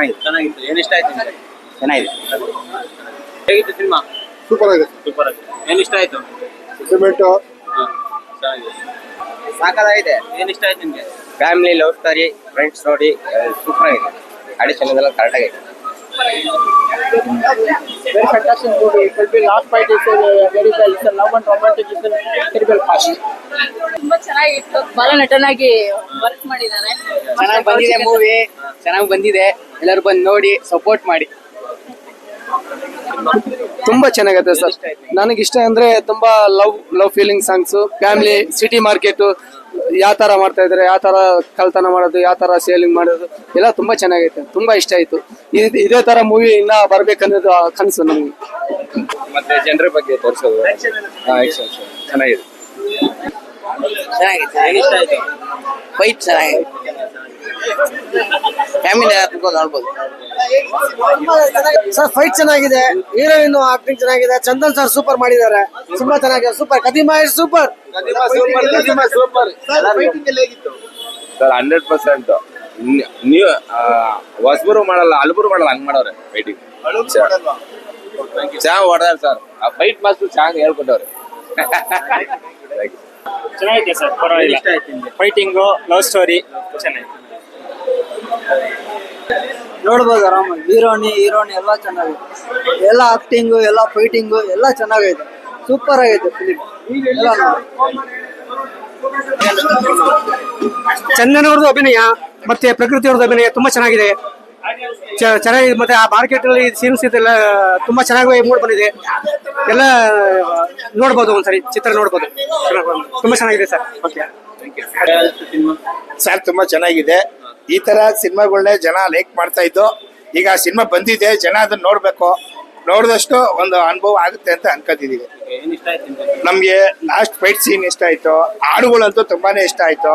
ಚೆನ್ನಾಗಿತ್ತು. ಏನ್ ಇಷ್ಟ ಆಯ್ತು ನಿಮ್ಗೆ? ಚೆನ್ನಾಗಿದೆ. ಹೇಗಿತ್ತು ಸಿನಿಮಾ? ಸೂಪರ್ ಆಗಿದೆ. ಸೂಪರ್ ಆಗಿದೆ. ಏನ್ ಇಷ್ಟ ಆಯ್ತು? ಸೆಂಟಿಮೆಂಟ್ ಚೆನ್ನಾಗಿದೆ. ಸಾಕಾಗಿದೆ. ಏನ್ ಇಷ್ಟ ಆಯ್ತು ನಿಮ್ಗೆ? ಫ್ಯಾಮಿಲಿ ಲವ್ ಸ್ಟೋರಿ ಫ್ರೆಂಡ್ಸ್ ನೋಡಿ ಸೂಪರ್ ಆಗಿದೆ. ಅಡಿಷನ್ ಎಲ್ಲ ಕರೆಕ್ಟ್ ಆಗಿದೆ. Very fantastic movie. It will be last fight is very well. It's a love and romantic. It's a terrible fast. ತುಂಬಾ ಚೆನ್ನಾಗಿತ್ತು. ಬಾಲ ನಟನಾಗಿ ವರ್ಕ್ ಮಾಡಿದ್ದಾರೆ. ಚೆನ್ನಾಗಿ ಬಂದಿದೆ ಮೂವಿ. ಚೆನ್ನಾಗಿ ಬಂದಿದೆ. ಎಲ್ಲರೂ ಬಂದು ನೋಡಿ ಸಪೋರ್ಟ್ ಮಾಡಿ. ತುಂಬಾ ಚೆನ್ನಾಗೈತೆ ಸರ್. ನನಗೆ ಇಷ್ಟ ಅಂದ್ರೆ ತುಂಬಾ love feeling songs, family, city market ಯಾವ ತರ ಮಾಡ್ತಾ ಇದಾರೆ, ಯಾವ ತರ ಕಳ್ತನ ಮಾಡೋದು, ಯಾವ ತರ ಸೇಲಿಂಗ್ ಮಾಡೋದು ಎಲ್ಲ ತುಂಬಾ ಚೆನ್ನಾಗೈತೆ. ತುಂಬಾ ಇಷ್ಟ ಆಯ್ತು. ಇದೇ ತರ ಮೂವಿ ಇನ್ನ ಬರ್ಬೇಕನ್ನೋದು ಕನಸು ನಮ್ಗೆ. ಮತ್ತೆ ಜನರ ಬಗ್ಗೆ ತೋರಿಸೋದು ಚೆನ್ನಾಗಿದೆ. ಚೆನ್ನಾಗಿದೆ. ಏನ್ ಇಷ್ಟ ಆಯ್ತು? ಫೈಟ್ ಚೆನ್ನಾಗಿದೆ. ಫ್ಯಾಮಿಲಿ ನೋಡ್ಬೋದು. ಸರ್ ಫೈಟ್ ಚೆನ್ನಾಗಿದೆ. ಹೀರೋಯಿನ್ ಆಕ್ಟಿಂಗ್ ಚೆನ್ನಾಗಿದೆ. ಚಂದನ್ ಸರ್ ಸೂಪರ್ ಮಾಡಿದ್ದಾರೆ. ತುಂಬಾ ಚೆನ್ನಾಗಿದೆ. ಸೂಪರ್. ಕದಿಮಾ ಇಸ್ ಸೂಪರ್. ಸೂಪರ್. ಸರ್ 100% ನೀವು ಹೊಸಬರು ಮಾಡಲ್ಲ, ಹಲಬರು ಮಾಡಲ್ಲ, ಹಂಗ್ ಮಾಡವ್ರೆ ಫೈಟಿಂಗ್. ಚೆನ್ನಾಗಿ ಹೊಡೆದಾರ ಸರ್. ಆ ಫೈಟ್ ಮಾಸ್ಟರ್ ಚೆನ್ನಾಗಿ ಹೇಳ್ಕೊಟ್ಟವ್ರೆ. ಚೆನ್ನಾಗಿದೆ ಸರ್, ಪರವಾಗಿಲ್ಲ. ಫೈಟಿಂಗು, ಲವ್ ಸ್ಟೋರಿ ಚೆನ್ನಾಗಿದೆ. ನೋಡ್ಬೋದು ಆರಾಮಾಗಿ. ಹೀರೋಣಿ ಎಲ್ಲ ಚೆನ್ನಾಗಿದೆ. ಎಲ್ಲ ಆಕ್ಟಿಂಗು, ಎಲ್ಲ ಫೈಟಿಂಗು ಎಲ್ಲ ಚೆನ್ನಾಗೈತೆ. ಸೂಪರ್ ಆಗೈತೆ ಫಿಲಿಮ್. ಚಂದನ್ ಅವ್ರದ್ದು ಅಭಿನಯ ಮತ್ತೆ ಪ್ರಕೃತಿ ಅವ್ರದ್ದು ಅಭಿನಯ ತುಂಬಾ ಚೆನ್ನಾಗಿದೆ. ಚೆನ್ನಾಗಿದೆ. ಮತ್ತೆ ಆ ಮಾರ್ಕೆಟ್ ಅಲ್ಲಿ ಸೀನ್ಸ್ ಇದೆಲ್ಲ ತುಂಬಾ ಚೆನ್ನಾಗಿ ಮೂಡ್ ಬಂದಿದೆ. ಎಲ್ಲ ನೋಡ್ಬೋದು, ಒಂದ್ಸರಿ ಚಿತ್ರ ನೋಡ್ಬೋದು. ತುಂಬಾ ಚೆನ್ನಾಗಿದೆ ಸರ್. ಓಕೆ ಸರ್ ತುಂಬಾ ಚೆನ್ನಾಗಿದೆ. ಈ ತರ ಸಿನಿಮಾಗಳನ್ನೇ ಜನ ಲೈಕ್ ಮಾಡ್ತಾ ಇದ್ದು. ಈಗ ಸಿನಿಮಾ ಬಂದಿದೆ, ಜನ ಅದನ್ನ ನೋಡ್ಬೇಕು. ನೋಡಿದಷ್ಟು ಒಂದು ಅನುಭವ ಆಗುತ್ತೆ ಅಂತ ಅನ್ಕೋತಿದೀವಿ. ಏನ್ ಇಷ್ಟ ಆಯ್ತು ನಿಮ್ಗೆ? ನಮ್ಗೆ ಲಾಸ್ಟ್ ಫೈಟ್ ಸೀನ್ ಇಷ್ಟ ಆಯ್ತು. ಹಾಡುಗಳಂತೂ ತುಂಬಾನೇ ಇಷ್ಟ ಆಯ್ತು.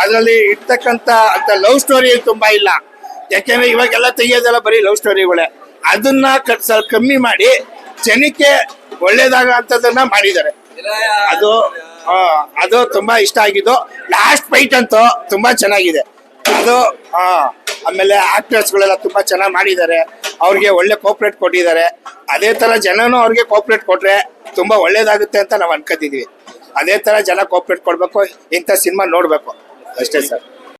ಅದ್ರಲ್ಲಿ ಇರ್ತಕ್ಕಂತ ಅಂತ ಲವ್ ಸ್ಟೋರಿ ತುಂಬಾ ಇಲ್ಲ. ಯಾಕೆಂದ್ರೆ ಇವಾಗೆಲ್ಲ ತೆಗಿಯೋದೆಲ್ಲ ಬರೀ ಲವ್ ಸ್ಟೋರಿಗಳೇ. ಅದನ್ನ ಕಮ್ಮಿ ಮಾಡಿ ಜನಕ್ಕೆ ಒಳ್ಳೇದಾಗ ಅಂತದನ್ನ ಮಾಡಿದ್ದಾರೆ. ಅದು ತುಂಬಾ ಇಷ್ಟ ಆಗಿದ್ದು. ಲಾಸ್ಟ್ ಫೈಟ್ ಅಂತೂ ತುಂಬಾ ಚೆನ್ನಾಗಿದೆ. ಅದು ಆಮೇಲೆ ಆಕ್ಟರ್ಸ್ ಗಳೆಲ್ಲ ತುಂಬಾ ಚೆನ್ನಾಗಿ ಮಾಡಿದ್ದಾರೆ. ಅವ್ರಿಗೆ ಒಳ್ಳೆ ಕೋಪರೇಟ್ ಕೊಟ್ಟಿದ್ದಾರೆ. ಅದೇ ತರ ಜನನು ಅವ್ರಿಗೆ ಕೋಪರೇಟ್ ಕೊಟ್ರೆ ತುಂಬಾ ಒಳ್ಳೇದಾಗುತ್ತೆ ಅಂತ ನಾವು ಅನ್ಕೋತಿದೀವಿ. ಅದೇ ತರ ಜನ ಕೋಪರೇಟ್ ಕೊಡ್ಬೇಕು. ಇಂಥ ಸಿನಿಮಾ ನೋಡ್ಬೇಕು ಅಷ್ಟೇ ಸರ್.